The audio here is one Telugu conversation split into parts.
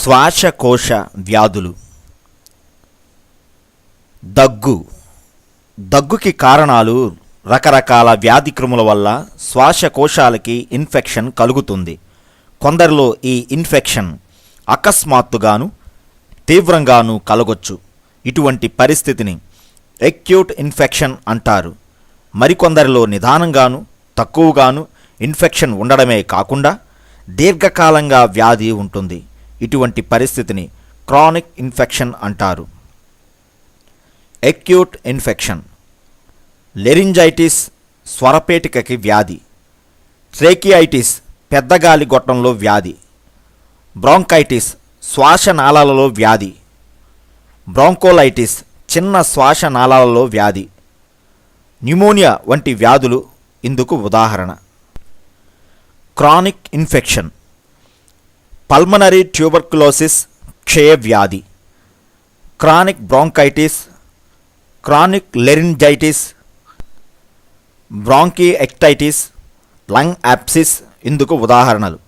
శ్వాసకోశ వ్యాధులు. దగ్గుకి కారణాలు రకరకాల వ్యాధిక్రముల వల్ల శ్వాసకోశాలకి ఇన్ఫెక్షన్ కలుగుతుంది. కొందరిలో ఈ ఇన్ఫెక్షన్ అకస్మాత్తుగాను తీవ్రంగాను కలగొచ్చు. ఇటువంటి పరిస్థితిని అక్యూట్ ఇన్ఫెక్షన్ అంటారు. మరికొందరిలో నిదానంగాను తక్కువగాను ఇన్ఫెక్షన్ ఉండడమే కాకుండా దీర్ఘకాలంగా వ్యాధి ఉంటుంది. ఇటువంటి పరిస్థితిని క్రానిక్ ఇన్ఫెక్షన్ అంటారు. Acute infection. లెరింజైటిస్ స్వరపేటికకి వ్యాధి, ట్రేకియైటిస్ పెద్దగాలి గొట్టంలో వ్యాధి, బ్రాంకైటిస్ శ్వాసనాళాలలో వ్యాధి, బ్రాంకోలైటిస్ చిన్న శ్వాసనాళాలలో వ్యాధి, న్యూమోనియా వంటి వ్యాధులు ఇందుకు ఉదాహరణ. Chronic infection. పల్మనరీ ట్యూబర్కులోసిస్ క్షయ వ్యాధి, క్రానిక్ బ్రాంకైటిస్, క్రానిక్ లెరింజైటిస్, బ్రాంకిఎక్టైటిస్, లంగ్ యాప్సిస్ ఇందుకు ఉదాహరణలు.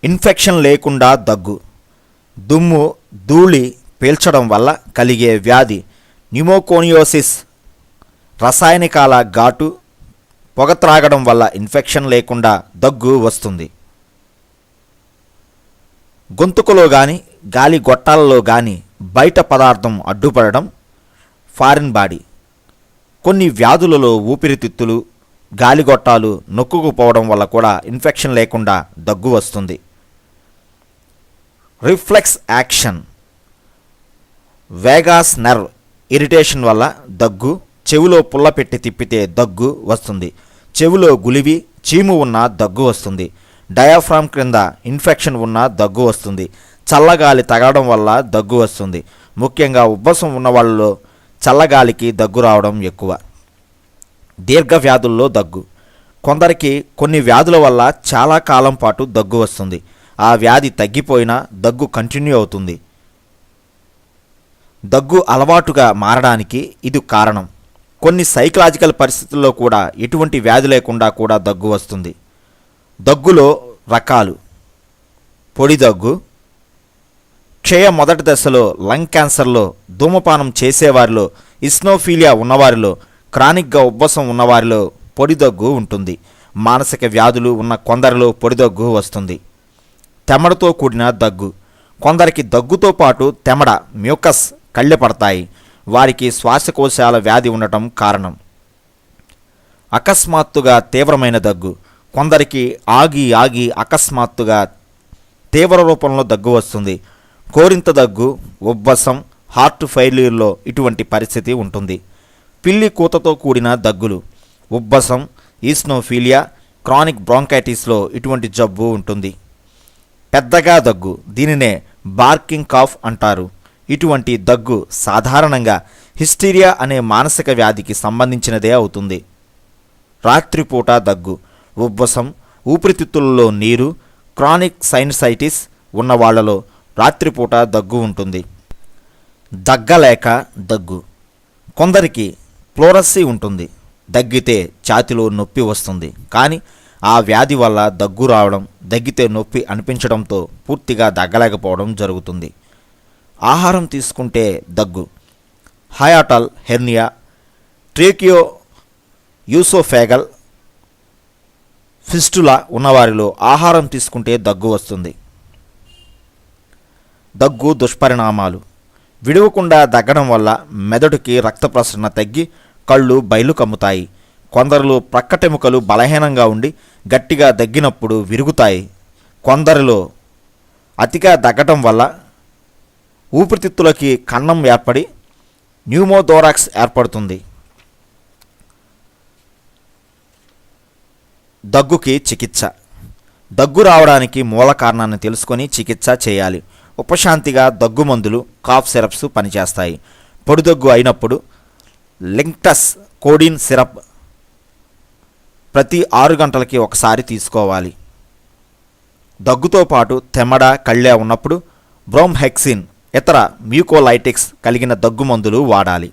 ఇన్ఫెక్షన్ లేకుండా దగ్గు. దుమ్ము ధూళి పీల్చడం వల్ల కలిగే వ్యాధి న్యూమోకోనియోసిస్. రసాయనికాల ఘాటు పొగ త్రాగడం వల్ల ఇన్ఫెక్షన్ లేకుండా దగ్గు వస్తుంది. గొంతుకులో కానీ గాలి గొట్టాలలో కానీ బయట పదార్థం అడ్డుపడడం ఫారిన్ బాడీ. కొన్ని వ్యాధులలో ఊపిరితిత్తులు గాలిగొట్టాలు నొక్కుకుపోవడం వల్ల కూడా ఇన్ఫెక్షన్ లేకుండా దగ్గు వస్తుంది. Reflex action. Vegas nerve irritation వల్ల దగ్గు. చెవిలో పుల్ల పెట్టి తిప్పితే దగ్గు వస్తుంది. చెవిలో గులివి చీము ఉన్న దగ్గు వస్తుంది. డయాఫ్రామ్ క్రింద ఇన్ఫెక్షన్ ఉన్న దగ్గు వస్తుంది. చల్లగాలి తగలడం వల్ల దగ్గు వస్తుంది. ముఖ్యంగా ఉబ్బసం ఉన్న వాళ్ళలో చల్లగాలికి దగ్గు రావడం ఎక్కువ. దీర్ఘ వ్యాధుల్లో దగ్గు. కొందరికి కొన్ని వ్యాధుల వల్ల చాలా కాలం పాటు దగ్గు వస్తుంది. ఆ వ్యాధి తగ్గిపోయినా దగ్గు కంటిన్యూ అవుతుంది. దగ్గు అలవాటుగా మారడానికి ఇది కారణం. కొన్ని సైకలాజికల్ పరిస్థితుల్లో కూడా ఎటువంటి వ్యాధి లేకుండా కూడా దగ్గు వస్తుంది. దగ్గులో రకాలు. పొడి దగ్గు. క్షయ మొదటి దశలో, లంగ్ క్యాన్సర్లో, ధూమపానం చేసేవారిలో, ఇస్నోఫీలియా ఉన్నవారిలో, క్రానిక్గా ఉబ్బసం ఉన్నవారిలో పొడి దగ్గు ఉంటుంది. మానసిక వ్యాధులు ఉన్న కొందరిలో పొడి దగ్గు వస్తుంది. తెమడతో కూడిన దగ్గు. కొందరికి దగ్గుతో పాటు తెమడ మ్యూకస్ కళ్ళె పడతాయి. వారికి శ్వాసకోశాల వ్యాధి ఉండటం కారణం. అకస్మాత్తుగా తీవ్రమైన దగ్గు. కొందరికి ఆగి అకస్మాత్తుగా తీవ్ర రూపంలో దగ్గు వస్తుంది. కోరింత దగ్గు, ఉబ్బసం, హార్ట్ ఫెయిల్యూర్లో ఇటువంటి పరిస్థితి ఉంటుంది. పిల్లి కూతతో కూడిన దగ్గులు. ఉబ్బసం, ఈస్నోఫీలియా, క్రానిక్ బ్రాంకైటిస్లో ఇటువంటి జబ్బు ఉంటుంది. పెద్దగా దగ్గు. దీనినే బార్కింగ్ కాఫ్ అంటారు. ఇటువంటి దగ్గు సాధారణంగా హిస్టీరియా అనే మానసిక వ్యాధికి సంబంధించినదే అవుతుంది. రాత్రిపూట దగ్గు. ఉబ్బసం, ఊపిరితిత్తులలో నీరు, క్రానిక్ సైనసైటిస్ ఉన్న వాళ్లలో రాత్రిపూట దగ్గు ఉంటుంది. దగ్గలేక దగ్గు. కొందరికి ప్లోరసీ ఉంటుంది. దగ్గితే ఛాతిలో నొప్పి వస్తుంది. కానీ ఆ వ్యాధి వల్ల దగ్గు రావడం, దగ్గితే నొప్పి అనిపించడంతో పూర్తిగా దగ్గలేకపోవడం జరుగుతుంది. ఆహారం తీసుకుంటే దగ్గు. హయాటల్ హెర్నియా, ట్రేకియో యూసోఫేగల్ ఫిస్టులా ఉన్నవారిలో ఆహారం తీసుకుంటే దగ్గు వస్తుంది. దగ్గు దుష్పరిణామాలు. విడవకుండా దగ్గడం వల్ల మెదడుకి రక్త ప్రసరణ తగ్గి కళ్ళు బయలు కమ్ముతాయి. కొందరిలో ప్రక్కటెముకలు బలహీనంగా ఉండి గట్టిగా దగ్గినప్పుడు విరుగుతాయి. కొందరిలో అతిగా దగ్గటం వల్ల ఊపిరితిత్తులకి కన్నం ఏర్పడి న్యూమోథోరాక్స్ ఏర్పడుతుంది. దగ్గుకి చికిత్స. దగ్గు రావడానికి మూల కారణాన్ని తెలుసుకొని చికిత్స చేయాలి. ఉపశాంతిగా దగ్గు మందులు, కాఫ్ సిరప్స్ పనిచేస్తాయి. పొడి దగ్గు అయినప్పుడు లింక్టస్ కోడిన్ సిరప్ ప్రతి 6 గంటలకి ఒకసారి తీసుకోవాలి. దగ్గుతో పాటు తెమడ, కళ్ళె ఉన్నప్పుడు బ్రోమ్హెక్సిన్ ఇతర మ్యూకోలైటిక్స్ కలిగిన దగ్గు మందులు వాడాలి.